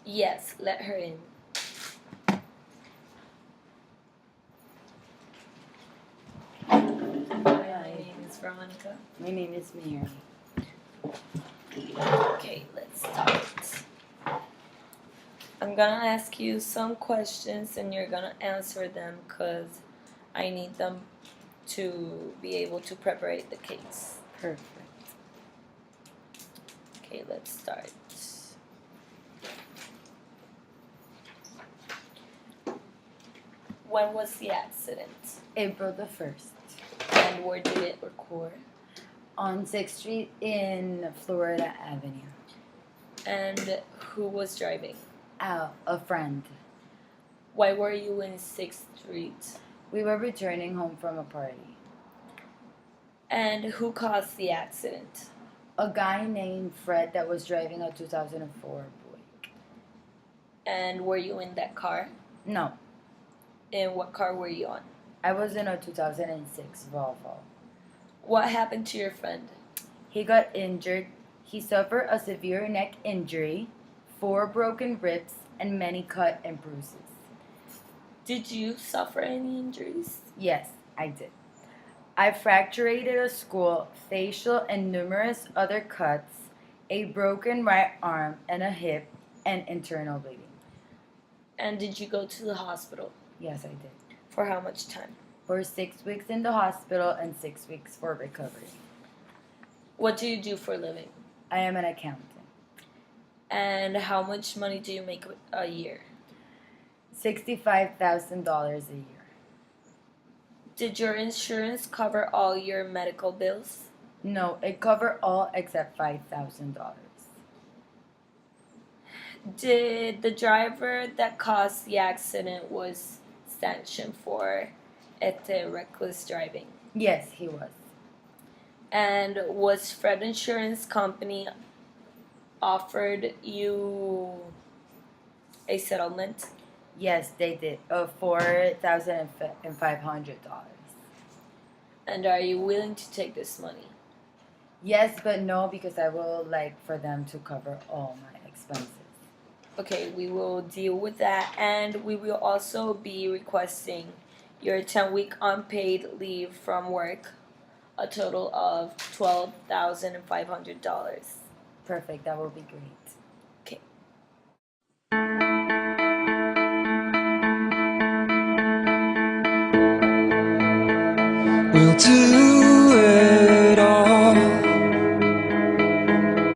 Yes, let her in. My name is Veronica. My name is Mary. Okay, let's start. I'm gonna ask you some questions and you're gonna answer them because I need them to be able to prepare the case. Perfect. Okay, let's start. When was the accident? April the 1st. And where did it occur? On 6th Street in Florida Avenue. And who was driving? A friend. Why were you in 6th Street? We were returning home from a party. And who caused the accident? A guy named Fred that was driving a 2004 Buick. And were you in that car? No, And what car were you on? I was in a 2006 Volvo. What happened to your friend? He got injured. He suffered a severe neck injury, 4 broken ribs, and many cut and bruises. Did you suffer any injuries? Yes, I did. I fractured a skull, facial, and numerous other cuts, a broken right arm and a hip, and internal bleeding. And did you go to the hospital? Yes, I did. For how much time? For 6 weeks in the hospital and 6 weeks for recovery. What do you do for a living? I am an accountant. And how much money do you make a year? $65,000 a year. Did your insurance cover all your medical bills? No, it covered all except $5,000. Did the driver that caused the accident was sanctioned for reckless driving? Yes, he was. And was Fred Insurance Company offered you a settlement? Yes, they did. Of $4,500. And are you willing to take this money? Yes, but no, because I will like for them to cover all my expenses. Okay, we will deal with that, and we will also be requesting your 10-week unpaid leave from work, a total of $12,500. Perfect, that will be great. Okay. We'll do